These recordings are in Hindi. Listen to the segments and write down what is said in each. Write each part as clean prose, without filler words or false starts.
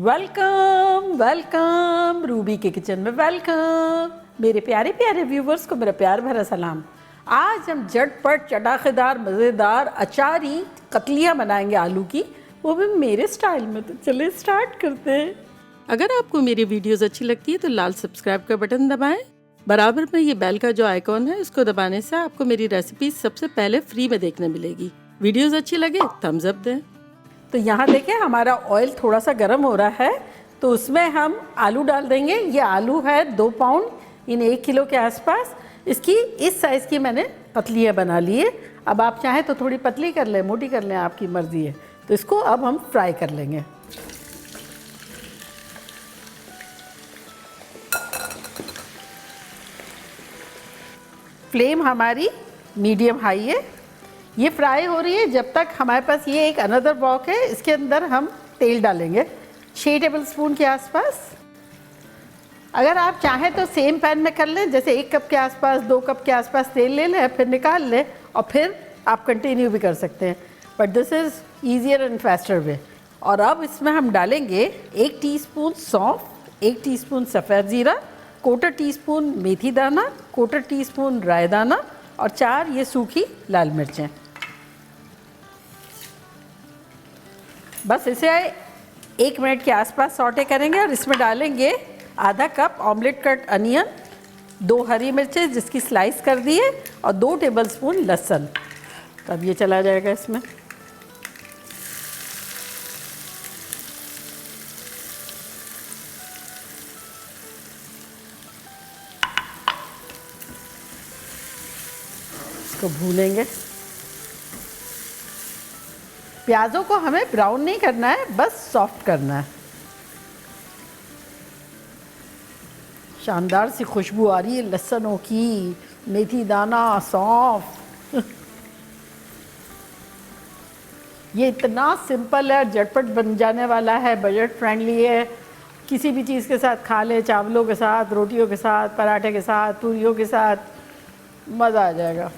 वेलकम वेलकम रूबी के किचन में वेलकम। मेरे प्यारे प्यारे व्यूवर्स को मेरा प्यार भरा सलाम। आज हम झटपट चटाखेदार मज़ेदार अचारी कतलियाँ बनाएंगे आलू की, वो भी मेरे स्टाइल में। तो चलिए स्टार्ट करते हैं। अगर आपको मेरी वीडियोस अच्छी लगती है तो लाल सब्सक्राइब का बटन दबाएं। बराबर में ये बेल का जो आइकॉन है इसको दबाने से आपको मेरी रेसिपी सबसे पहले फ्री में देखने मिलेगी। वीडियोस अच्छी लगे थम्स अप दें। तो यहाँ देखें हमारा ऑयल थोड़ा सा गर्म हो रहा है, तो उसमें हम आलू डाल देंगे। ये आलू है 2 पाउंड इन 1 किलो के आसपास। इसकी इस साइज़ की मैंने पतलियाँ बना ली है। अब आप चाहें तो थोड़ी पतली कर लें, मोटी कर लें, आपकी मर्ज़ी है। तो इसको अब हम फ्राई कर लेंगे। फ्लेम हमारी मीडियम हाई है। ये फ्राई हो रही है जब तक हमारे पास ये एक अनदर बॉक है, इसके अंदर हम तेल डालेंगे 6 टेबलस्पून के आसपास। अगर आप चाहें तो सेम पैन में कर लें, जैसे 1 कप के आसपास 2 कप के आसपास तेल ले लें, फिर निकाल लें और फिर आप कंटिन्यू भी कर सकते हैं, but this is easier and faster way. और अब इसमें हम डालेंगे 1 टीस्पून सौंफ, 1 टीस्पून सफ़ेद ज़ीरा, 1/4 टीस्पून मेथी दाना, 1/4 टीस्पून राई दाना और 4 ये सूखी लाल मिर्चें। बस इसे 1 मिनट के आसपास सौटे करेंगे और इसमें डालेंगे आधा कप ऑमलेट कट अनियन, 2 हरी मिर्चें जिसकी स्लाइस कर दी है और 2 टेबलस्पून लहसुन। तो अब ये चला जाएगा इसमें। इसको भूनेंगे। प्याज़ों को हमें ब्राउन नहीं करना है, बस सॉफ्ट करना है। शानदार सी खुशबू आ रही है लहसनों की, मेथी दाना, सौंफ। ये इतना सिंपल है, झटपट बन जाने वाला है, बजट फ्रेंडली है। किसी भी चीज़ के साथ खा ले, चावलों के साथ, रोटियों के साथ, पराठे के साथ, पूरियों के साथ, मज़ा आ जाएगा।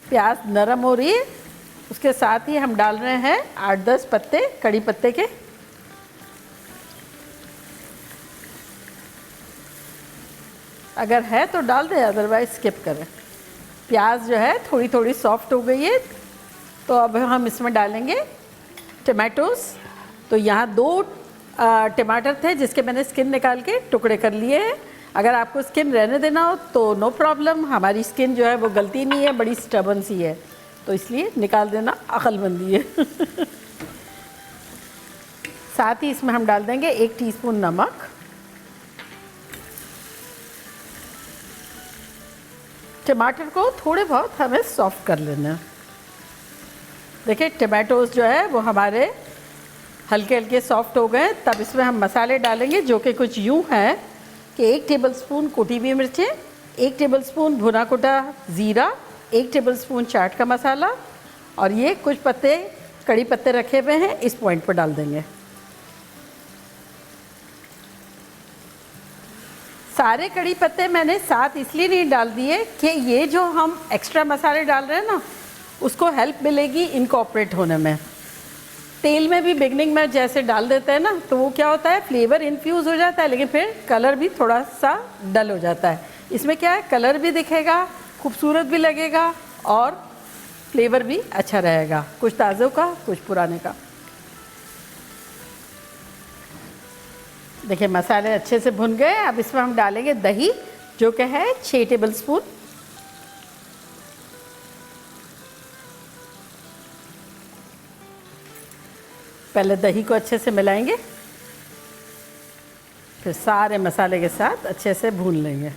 प्याज नरम हो रही है, उसके साथ ही हम डाल रहे हैं 8-10 पत्ते कड़ी पत्ते के। अगर है तो डाल दें, अदरवाइज स्किप करें। प्याज जो है थोड़ी थोड़ी सॉफ्ट हो गई है, तो अब हम इसमें डालेंगे टमाटोज़। तो यहाँ 2 टमाटर थे जिसके मैंने स्किन निकाल के टुकड़े कर लिए हैं। अगर आपको स्किन रहने देना हो तो नो प्रॉब्लम, हमारी स्किन जो है वो गलती नहीं है, बड़ी स्टबन सी है, तो इसलिए निकाल देना अक्लमंदी है। साथ ही इसमें हम डाल देंगे 1 टीस्पून नमक। टमाटर को थोड़े बहुत हमें सॉफ्ट कर लेना है। देखिए टमाटोज़ जो है वो हमारे हल्के हल्के सॉफ्ट हो गए। तब इसमें हम मसाले डालेंगे जो कि कुछ यूँ हैं कि 1 टेबलस्पून कुटी हुई मिर्चें, 1 टेबलस्पून भुना कुटा ज़ीरा, 1 टेबलस्पून चाट का मसाला और ये कुछ पत्ते कड़ी पत्ते रखे हुए हैं, इस पॉइंट पर डाल देंगे। सारे कड़ी पत्ते मैंने साथ इसलिए नहीं डाल दिए कि ये जो हम एक्स्ट्रा मसाले डाल रहे हैं ना, उसको हेल्प मिलेगी इनकॉर्पोरेट होने में। तेल में भी बिगनिंग में जैसे डाल देते हैं ना, तो वो क्या होता है, फ्लेवर इन्फ्यूज़ हो जाता है, लेकिन फिर कलर भी थोड़ा सा डल हो जाता है। इसमें क्या है, कलर भी दिखेगा, खूबसूरत भी लगेगा और फ्लेवर भी अच्छा रहेगा, कुछ ताज़ों का कुछ पुराने का। देखिए मसाले अच्छे से भुन गए। अब इसमें हम डालेंगे दही जो कि है 6 टेबलस्पून। पहले दही को अच्छे से मिलाएंगे, फिर सारे मसाले के साथ अच्छे से भून लेंगे।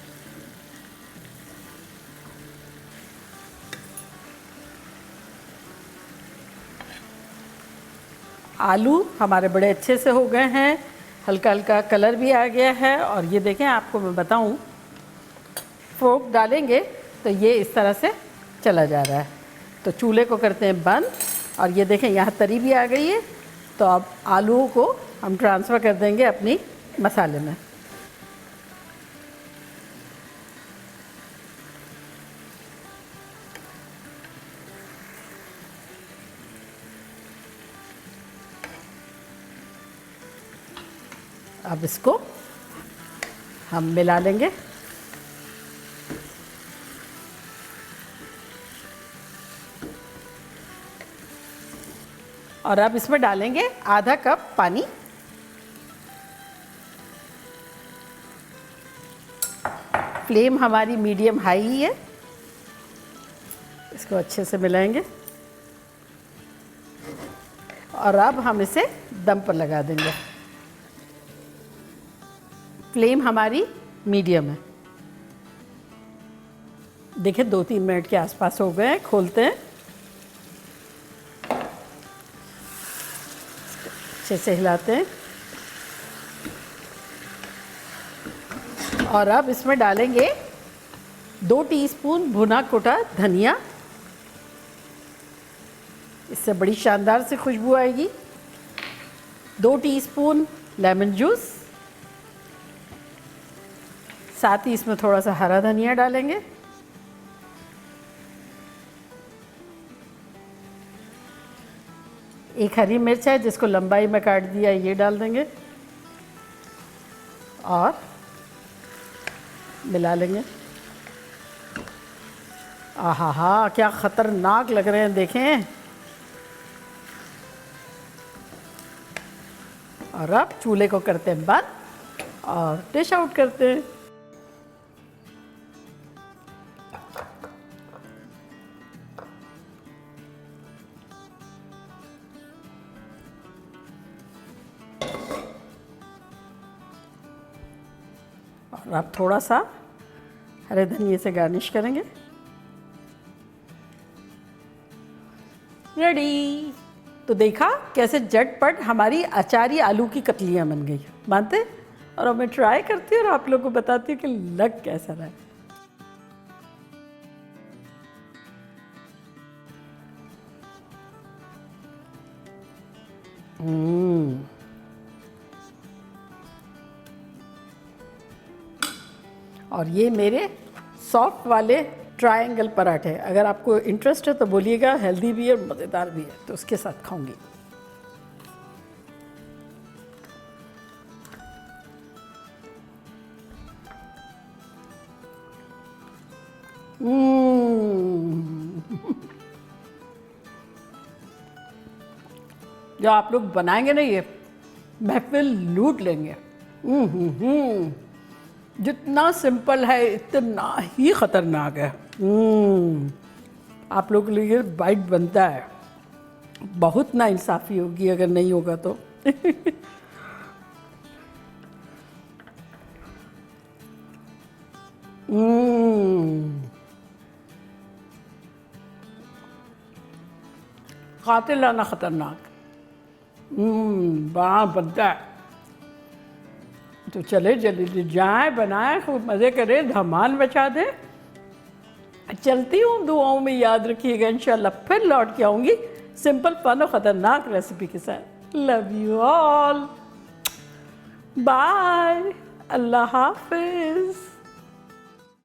आलू हमारे बड़े अच्छे से हो गए हैं, हल्का हल्का कलर भी आ गया है। और ये देखें, आपको मैं बताऊं, फोर्क डालेंगे तो ये इस तरह से चला जा रहा है। तो चूल्हे को करते हैं बंद और ये देखें यहाँ तरी भी आ गई है। तो अब आलूओं को हम ट्रांसफ़र कर देंगे अपनी मसाले में। अब इसको हम मिला लेंगे। और अब इसमें डालेंगे आधा कप पानी। फ्लेम हमारी मीडियम हाई ही है। इसको अच्छे से मिलाएंगे और अब हम इसे दम पर लगा देंगे। फ्लेम हमारी मीडियम है। देखिए 2-3 मिनट के आसपास हो गए हैं। खोलते हैं, अच्छे से हिलाते हैं और अब इसमें डालेंगे 2 टीस्पून भुना कुटा धनिया। इससे बड़ी शानदार से खुशबू आएगी। 2 टीस्पून लेमन जूस, साथ ही इसमें थोड़ा सा हरा धनिया डालेंगे। एक हरी मिर्च है जिसको लंबाई में काट दिया, ये डाल देंगे और मिला लेंगे। आहा हा, क्या खतरनाक लग रहे हैं, देखें। और अब चूल्हे को करते हैं बंद और डिश आउट करते हैं। और अब थोड़ा सा हरे धनिए से गार्निश करेंगे। रेडी। तो देखा कैसे झटपट हमारी अचारी आलू की कतलियाँ बन गई, मानते? और अब मैं ट्राई करती हूँ और आप लोगों को बताती हूँ कि लग कैसा रहा है। और ये मेरे सॉफ्ट वाले ट्रायंगल पराठे। अगर आपको इंटरेस्ट है तो बोलिएगा, हेल्दी भी है और मज़ेदार भी है, तो उसके साथ खाऊंगी। जो आप लोग बनाएंगे ना, ये महफिल लूट लेंगे। जितना सिंपल है इतना ही ख़तरनाक है। आप लोगों के लिए बाइट बनता है। बहुत नाइंसाफ़ी होगी अगर नहीं होगा तो। कातिलाना ख़तरनाक। बड़ा बनता है। तो चले जल्दी जाएं, बनाएं, खूब मज़े करें, धमाल मचा दें। चलती हूँ, दुआओं में याद रखिएगा। इंशाल्लाह फिर लौट के आऊँगी सिंपल फन और ख़तरनाक रेसिपी के साथ। लव यू ऑल, बाय, अल्लाह हाफिज़।